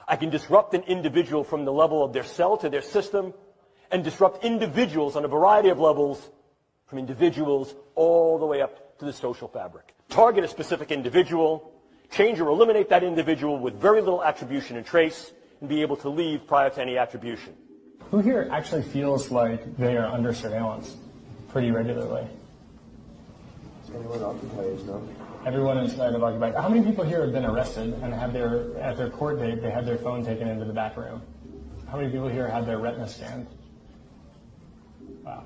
I can disrupt an individual from the level of their cell to their system, and disrupt individuals on a variety of levels, from individuals all the way up to the social fabric. Target a specific individual, change or eliminate that individual with very little attribution and trace, and be able to leave prior to any attribution. Who here actually feels like they are under surveillance pretty regularly? Anyone occupied, no? Everyone inside of Occupy. How many people here have been arrested and have at their court date, they had their phone taken into the back room? How many people here had their retina scanned? Wow.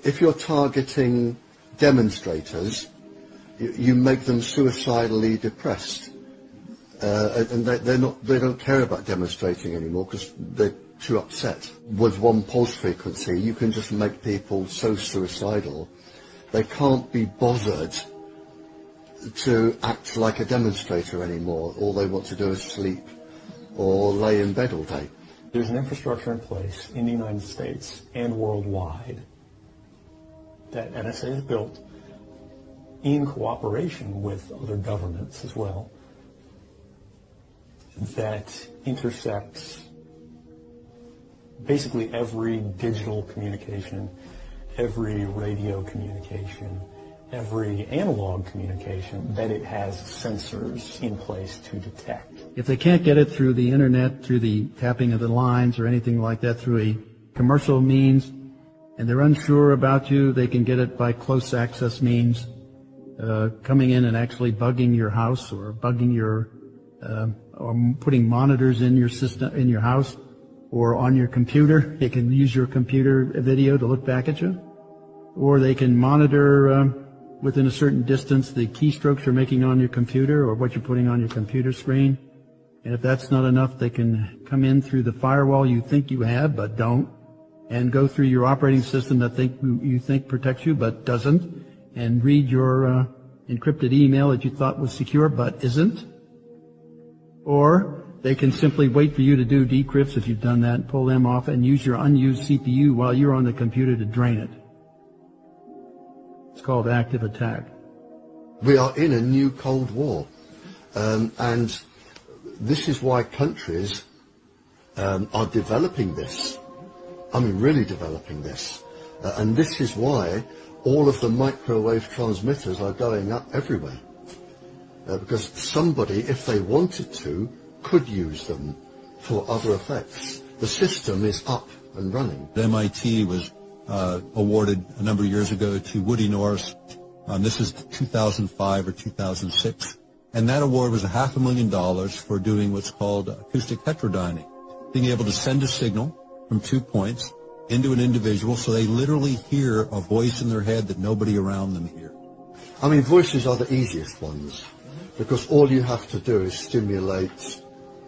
If you're targeting demonstrators, you make them suicidally depressed. And they don't care about demonstrating anymore because they're too upset. With one pulse frequency, you can just make people so suicidal, they can't be bothered to act like a demonstrator anymore. All they want to do is sleep or lay in bed all day. There's an infrastructure in place in the United States and worldwide that NSA has built in cooperation with other governments as well that intersects basically every digital communication, every radio communication, every analog communication that it has sensors in place to detect. If they can't get it through the internet, through the tapping of the lines or anything like that, through a commercial means, and they're unsure about you, they can get it by close access means, coming in and actually bugging your house or bugging your, or putting monitors in your system, in your house or on your computer. They can use your computer video to look back at you, or they can monitor within a certain distance the keystrokes you're making on your computer or what you're putting on your computer screen. And if that's not enough, they can come in through the firewall you think you have but don't, and go through your operating system that you think protects you but doesn't, and read your encrypted email that you thought was secure but isn't. Or they can simply wait for you to do decrypts if you've done that, and pull them off and use your unused CPU while you're on the computer to drain it. It's called active attack. We are in a new Cold War, and this is why countries are developing this. I mean, really developing this. And this is why all of the microwave transmitters are going up everywhere. Because somebody, if they wanted to, could use them for other effects. The system is up and running. MIT was awarded a number of years ago to Woody Norris. This is 2005 or 2006. And that award was $500,000 for doing what's called acoustic heterodyning, being able to send a signal from 2 points into an individual so they literally hear a voice in their head that nobody around them hears. I mean, voices are the easiest ones, because all you have to do is stimulate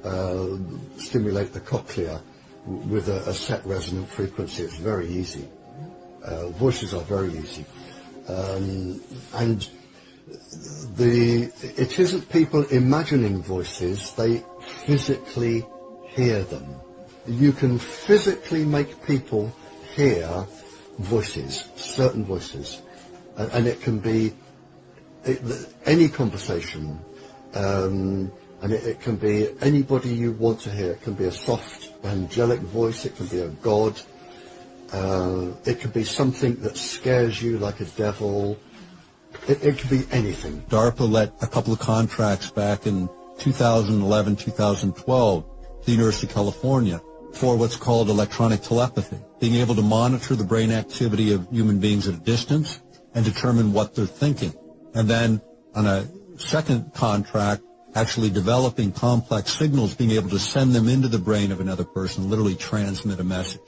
the cochlea with a set resonant frequency. It's very easy. Voices are very easy. And it isn't people imagining voices, they physically hear them. You can physically make people hear voices, certain voices, and it can be any conversation, and it can be anybody you want to hear. It can be a soft, angelic voice, it can be a god, it could be something that scares you like a devil, it could be anything. DARPA let a couple of contracts back in 2011, 2012 to the University of California for what's called electronic telepathy, being able to monitor the brain activity of human beings at a distance and determine what they're thinking. And then on a second contract, actually developing complex signals, being able to send them into the brain of another person, literally transmit a message.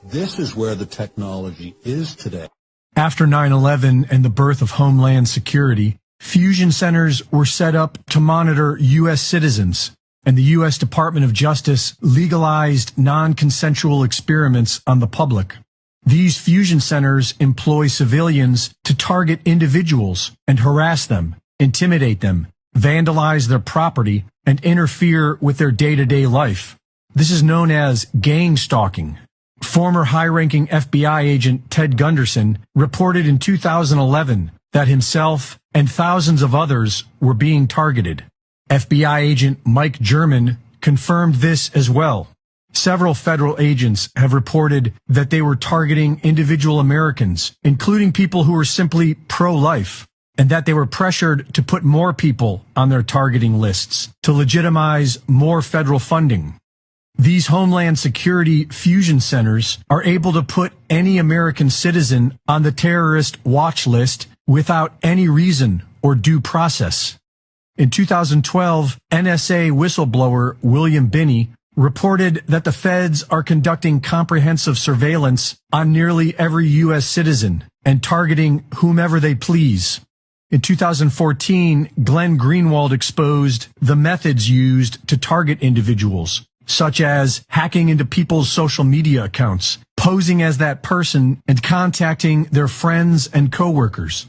This is where the technology is today. After 9/11 and the birth of Homeland Security, fusion centers were set up to monitor U.S. citizens, and the U.S. Department of Justice legalized non-consensual experiments on the public. These fusion centers employ civilians to target individuals and harass them, intimidate them, vandalize their property, and interfere with their day-to-day life. This is known as gang stalking. Former high-ranking FBI agent Ted Gunderson reported in 2011 that himself and thousands of others were being targeted. FBI agent Mike German confirmed this as well. Several federal agents have reported that they were targeting individual Americans, including people who were simply pro-life, and that they were pressured to put more people on their targeting lists to legitimize more federal funding. These Homeland Security fusion centers are able to put any American citizen on the terrorist watch list without any reason or due process. In 2012, NSA whistleblower William Binney reported that the feds are conducting comprehensive surveillance on nearly every U.S. citizen and targeting whomever they please. In 2014, Glenn Greenwald exposed the methods used to target individuals, such as hacking into people's social media accounts, posing as that person, and contacting their friends and coworkers.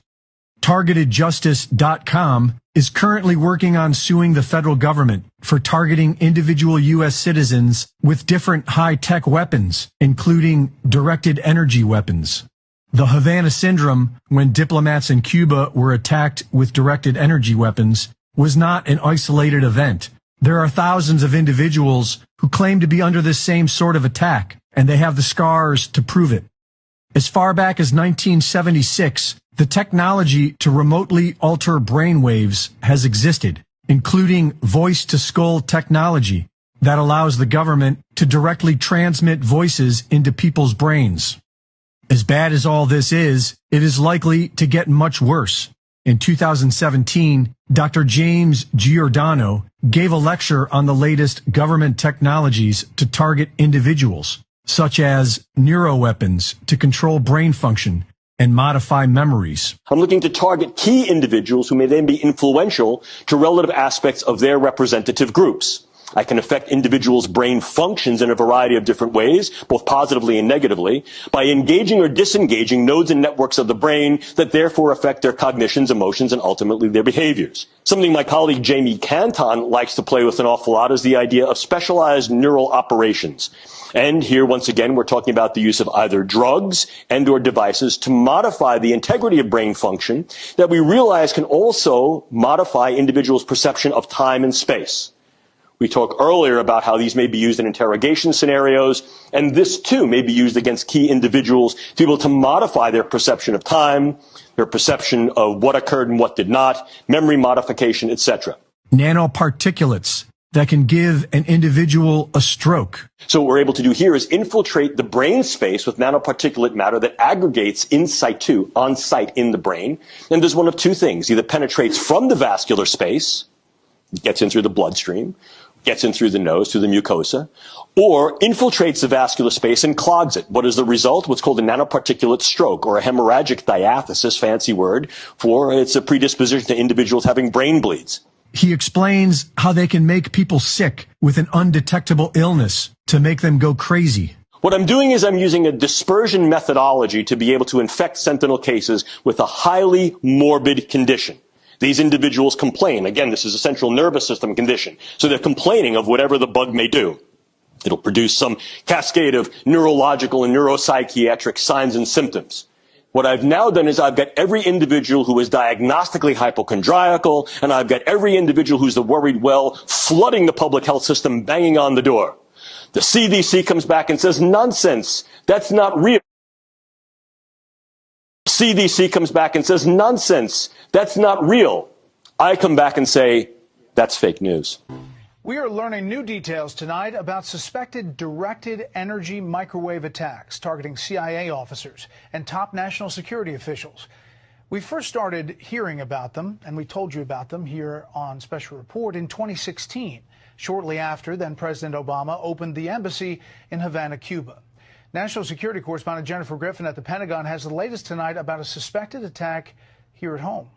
TargetedJustice.com is currently working on suing the federal government for targeting individual U.S. citizens with different high-tech weapons, including directed energy weapons. The Havana Syndrome, when diplomats in Cuba were attacked with directed energy weapons, was not an isolated event. There are thousands of individuals who claim to be under this same sort of attack, and they have the scars to prove it. As far back as 1976, the technology to remotely alter brainwaves has existed, including voice-to-skull technology that allows the government to directly transmit voices into people's brains. As bad as all this is, it is likely to get much worse. In 2017, Dr. James Giordano gave a lecture on the latest government technologies to target individuals, such as neuroweapons to control brain function and modify memories. I'm looking to target key individuals who may then be influential to relative aspects of their representative groups. I can affect individuals' brain functions in a variety of different ways, both positively and negatively, by engaging or disengaging nodes and networks of the brain that therefore affect their cognitions, emotions, and ultimately their behaviors. Something my colleague Jamie Canton likes to play with an awful lot is the idea of specialized neural operations. And here, once again, we're talking about the use of either drugs and or devices to modify the integrity of brain function that we realize can also modify individuals' perception of time and space. We talked earlier about how these may be used in interrogation scenarios, and this too may be used against key individuals to be able to modify their perception of time, their perception of what occurred and what did not, memory modification, etc. Nanoparticulates that can give an individual a stroke. So what we're able to do here is infiltrate the brain space with nanoparticulate matter that aggregates in situ, on site in the brain, and does one of two things. Either penetrates from the vascular space, gets in through the bloodstream, gets in through the nose, through the mucosa, or infiltrates the vascular space and clogs it. What is the result? What's called a nanoparticulate stroke, or a hemorrhagic diathesis, fancy word, for it's a predisposition to individuals having brain bleeds. He explains how they can make people sick with an undetectable illness to make them go crazy. What I'm doing is I'm using a dispersion methodology to be able to infect sentinel cases with a highly morbid condition. These individuals complain. Again, this is a central nervous system condition. So they're complaining of whatever the bug may do. It'll produce some cascade of neurological and neuropsychiatric signs and symptoms. What I've now done is I've got every individual who is diagnostically hypochondriacal, and I've got every individual who's the worried well flooding the public health system, banging on the door. The CDC comes back and says, nonsense, that's not real. CDC comes back and says, nonsense, that's not real. I come back and say, that's fake news. We are learning new details tonight about suspected directed energy microwave attacks targeting CIA officers and top national security officials. We first started hearing about them, and we told you about them here on Special Report in 2016, shortly after then President Obama opened the embassy in Havana, Cuba. National security correspondent Jennifer Griffin at the Pentagon has the latest tonight about a suspected attack here at home.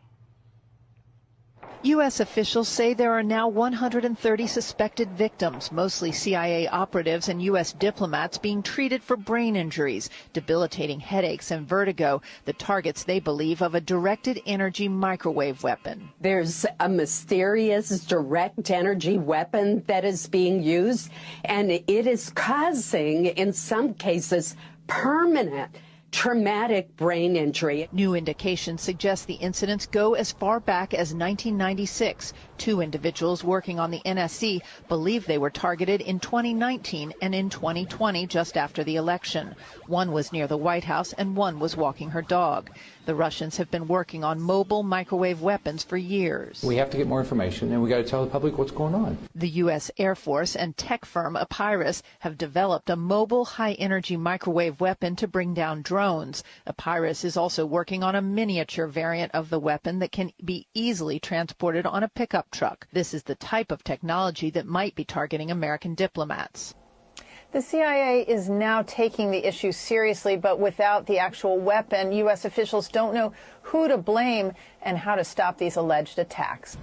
U.S. officials say there are now 130 suspected victims, mostly CIA operatives and U.S. diplomats being treated for brain injuries, debilitating headaches and vertigo, the targets they believe of a directed energy microwave weapon. There's a mysterious direct energy weapon that is being used, and it is causing, in some cases, permanent traumatic brain injury. New indications suggest the incidents go as far back as 1996. Two individuals working on the NSC believe they were targeted in 2019 and in 2020, just after the election. One was near the White House and one was walking her dog. The Russians have been working on mobile microwave weapons for years. We have to get more information, and we got to tell the public what's going on. The U.S. Air Force and tech firm Epirus have developed a mobile high-energy microwave weapon to bring down drones. Epirus is also working on a miniature variant of the weapon that can be easily transported on a pickup truck. This is the type of technology that might be targeting American diplomats. The CIA is now taking the issue seriously, but without the actual weapon, U.S. officials don't know who to blame and how to stop these alleged attacks.